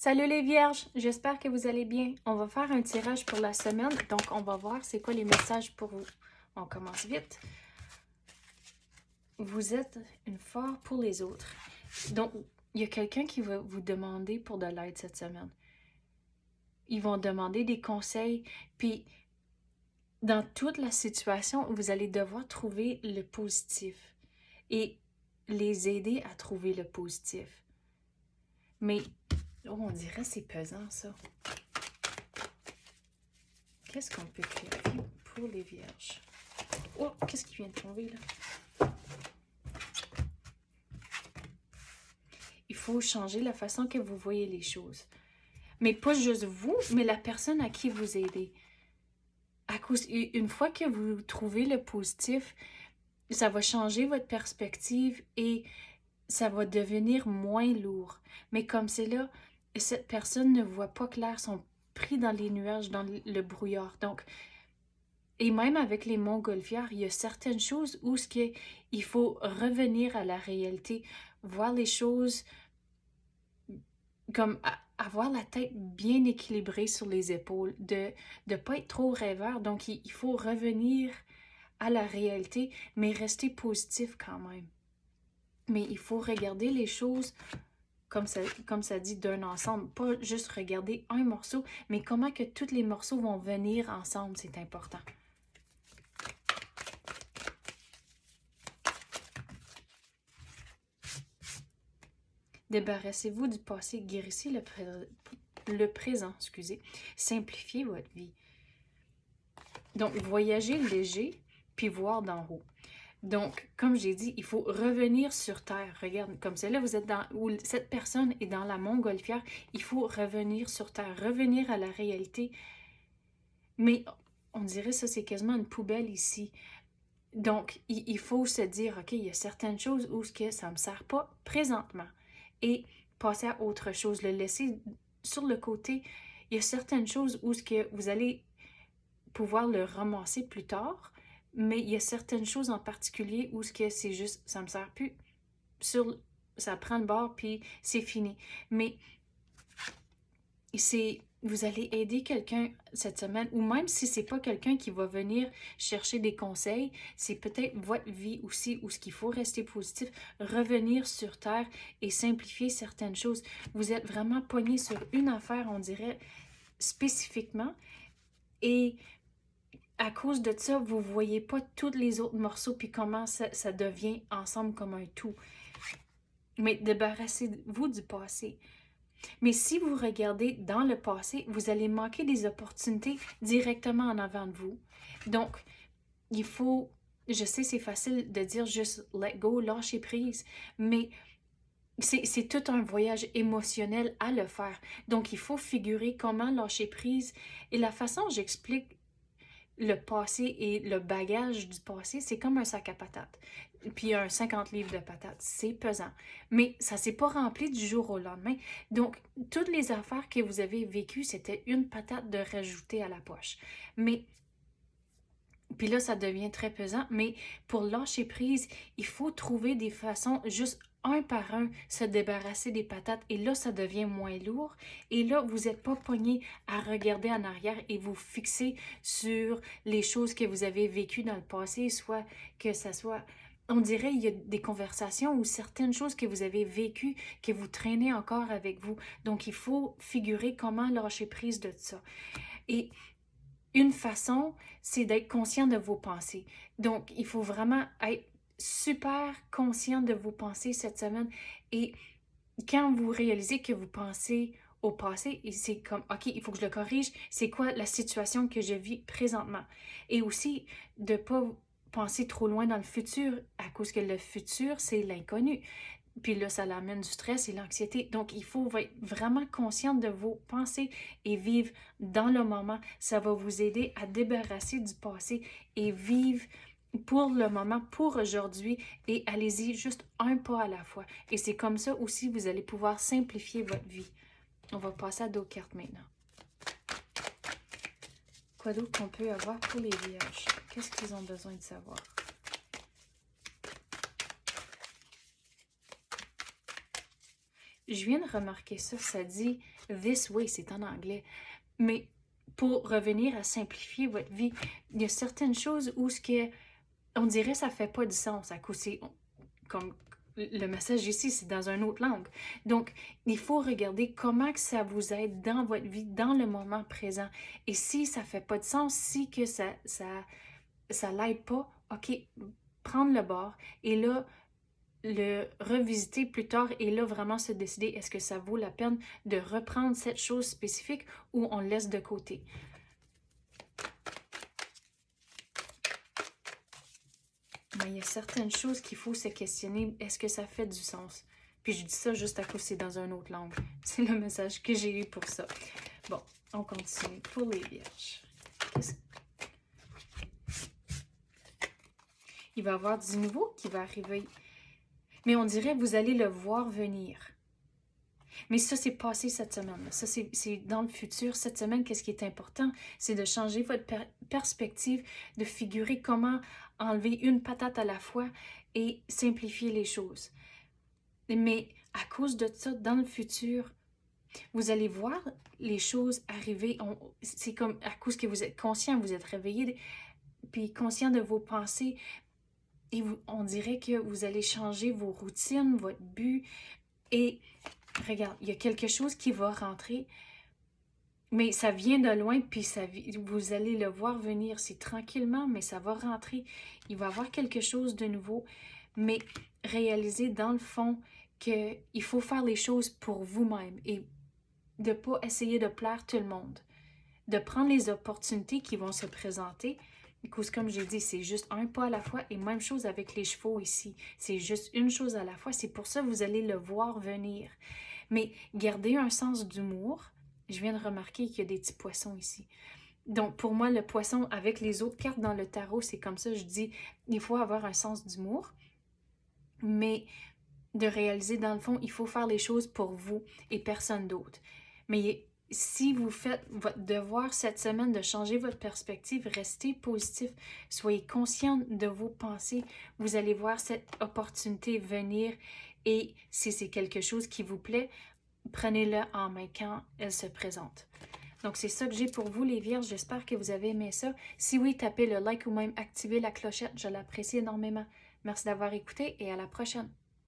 Salut les vierges, j'espère que vous allez bien. On va faire un tirage pour la semaine, donc on va voir c'est quoi les messages pour vous. On commence vite. Vous êtes une force pour les autres. Donc, il y a quelqu'un qui va vous demander pour de l'aide cette semaine. Ils vont demander des conseils, puis dans toute la situation, vous allez devoir trouver le positif et les aider à trouver le positif. Mais, oh, on dirait que c'est pesant ça. Qu'est-ce qu'on peut clarifier pour les vierges? Oh, qu'est-ce qui vient de tomber là? Il faut changer la façon que vous voyez les choses. Mais pas juste vous, mais la personne à qui vous aidez. Une fois que vous trouvez le positif, ça va changer votre perspective et ça va devenir moins lourd. Mais comme c'est là, cette personne ne voit pas clair, sont pris dans les nuages, dans le brouillard. Donc, et même avec les montgolfières, il y a certaines choses où il faut revenir à la réalité, voir les choses comme avoir la tête bien équilibrée sur les épaules, de ne pas être trop rêveur. Donc, il faut revenir à la réalité, mais rester positif quand même. Mais il faut regarder les choses comme ça dit, d'un ensemble. Pas juste regarder un morceau, mais comment que tous les morceaux vont venir ensemble, c'est important. Débarrassez-vous du passé, guérissez le présent, simplifiez votre vie. Donc, voyager léger, puis voir d'en haut. Donc, comme j'ai dit, il faut revenir sur Terre. Regarde, comme celle-là, vous êtes où cette personne est dans la montgolfière, il faut revenir sur Terre, revenir à la réalité. Mais on dirait ça, c'est quasiment une poubelle ici. Donc, il faut se dire, OK, il y a certaines choses où ça ne me sert pas présentement. Et passer à autre chose, le laisser sur le côté. Il y a certaines choses où vous allez pouvoir le ramasser plus tard, mais il y a certaines choses en particulier où c'est juste, ça me sert plus. Ça prend le bord, puis c'est fini. Mais vous allez aider quelqu'un cette semaine, ou même si c'est pas quelqu'un qui va venir chercher des conseils, c'est peut-être votre vie aussi, où ce qu'il faut rester positif, revenir sur Terre et simplifier certaines choses. Vous êtes vraiment pogné sur une affaire, on dirait, spécifiquement, et à cause de ça, vous ne voyez pas tous les autres morceaux, puis comment ça devient ensemble comme un tout. Mais débarrassez-vous du passé. Mais si vous regardez dans le passé, vous allez manquer des opportunités directement en avant de vous. Donc, il faut, je sais c'est facile de dire juste let go, lâcher prise, mais c'est tout un voyage émotionnel à le faire. Donc, il faut figurer comment lâcher prise. Et la façon dont j'explique le passé et le bagage du passé, c'est comme un sac à patates. Puis un 50 livres de patates, c'est pesant. Mais ça ne s'est pas rempli du jour au lendemain. Donc, toutes les affaires que vous avez vécues, c'était une patate de rajouter à la poche. Mais, puis là, ça devient très pesant. Mais pour lâcher prise, il faut trouver des façons juste un par un, se débarrasser des patates. Et là, ça devient moins lourd. Et là, vous n'êtes pas pogné à regarder en arrière et vous fixer sur les choses que vous avez vécues dans le passé, soit que ça soit... On dirait il y a des conversations ou certaines choses que vous avez vécues que vous traînez encore avec vous. Donc, il faut figurer comment lâcher prise de ça. Et une façon, c'est d'être conscient de vos pensées. Donc, il faut vraiment être super conscient de vos pensées cette semaine. Et quand vous réalisez que vous pensez au passé, c'est comme, OK, il faut que je le corrige. C'est quoi la situation que je vis présentement? Et aussi, de ne pas penser trop loin dans le futur, à cause que le futur, c'est l'inconnu. Puis là, ça l'amène du stress et l'anxiété. Donc, il faut être vraiment conscient de vos pensées et vivre dans le moment. Ça va vous aider à débarrasser du passé et vivre pour le moment, pour aujourd'hui, et allez-y juste un pas à la fois. Et c'est comme ça aussi vous allez pouvoir simplifier votre vie. On va passer à d'autres cartes maintenant. Quoi d'autre qu'on peut avoir pour les vierges? Qu'est-ce qu'ils ont besoin de savoir? je viens de remarquer ça, ça dit this way, c'est en anglais. Mais pour revenir à simplifier votre vie, il y a certaines choses où ce que on dirait ça fait pas du sens à cause comme le message ici, c'est dans une autre langue. Donc, il faut regarder comment que ça vous aide dans votre vie, dans le moment présent. Et si ça fait pas de sens, si que ça l'aide pas, OK, prendre le bord et là, le revisiter plus tard et là, vraiment se décider est-ce que ça vaut la peine de reprendre cette chose spécifique ou on le laisse de côté. Mais il y a certaines choses qu'il faut se questionner, est-ce que ça fait du sens? Puis je dis ça juste à cause c'est dans une autre langue. C'est le message que j'ai eu pour ça. Bon, on continue pour les vierges. Il va y avoir du nouveau qui va arriver. Mais on dirait que vous allez le voir venir. Mais ça, c'est passé cette semaine. Ça, c'est dans le futur. Cette semaine, qu'est-ce qui est important? C'est de changer votre perspective, de figurer comment enlever une patate à la fois et simplifier les choses. Mais à cause de ça, dans le futur, vous allez voir les choses arriver. C'est comme à cause que vous êtes conscient, vous êtes réveillé, puis conscient de vos pensées. Et on dirait que vous allez changer vos routines, votre but. Et regarde, il y a quelque chose qui va rentrer, mais ça vient de loin, puis vous allez le voir venir. C'est tranquillement, mais ça va rentrer. Il va y avoir quelque chose de nouveau, mais réalisez dans le fond qu'il faut faire les choses pour vous-même et de ne pas essayer de plaire tout le monde. De prendre les opportunités qui vont se présenter. Parce que comme j'ai dit, c'est juste un pas à la fois et même chose avec les chevaux ici. C'est juste une chose à la fois. C'est pour ça que vous allez le voir venir. Mais gardez un sens d'humour. Je viens de remarquer qu'il y a des petits poissons ici. Donc, pour moi, le poisson, avec les autres cartes dans le tarot, c'est comme ça. Je dis, il faut avoir un sens d'humour. Mais de réaliser, dans le fond, il faut faire les choses pour vous et personne d'autre. Mais si vous faites votre devoir cette semaine de changer votre perspective, restez positif, soyez conscient de vos pensées, vous allez voir cette opportunité venir et si c'est quelque chose qui vous plaît, prenez-le en main quand elle se présente. Donc, c'est ça que j'ai pour vous, les Vierges. J'espère que vous avez aimé ça. Si oui, tapez le like ou même activez la clochette. Je l'apprécie énormément. Merci d'avoir écouté et à la prochaine.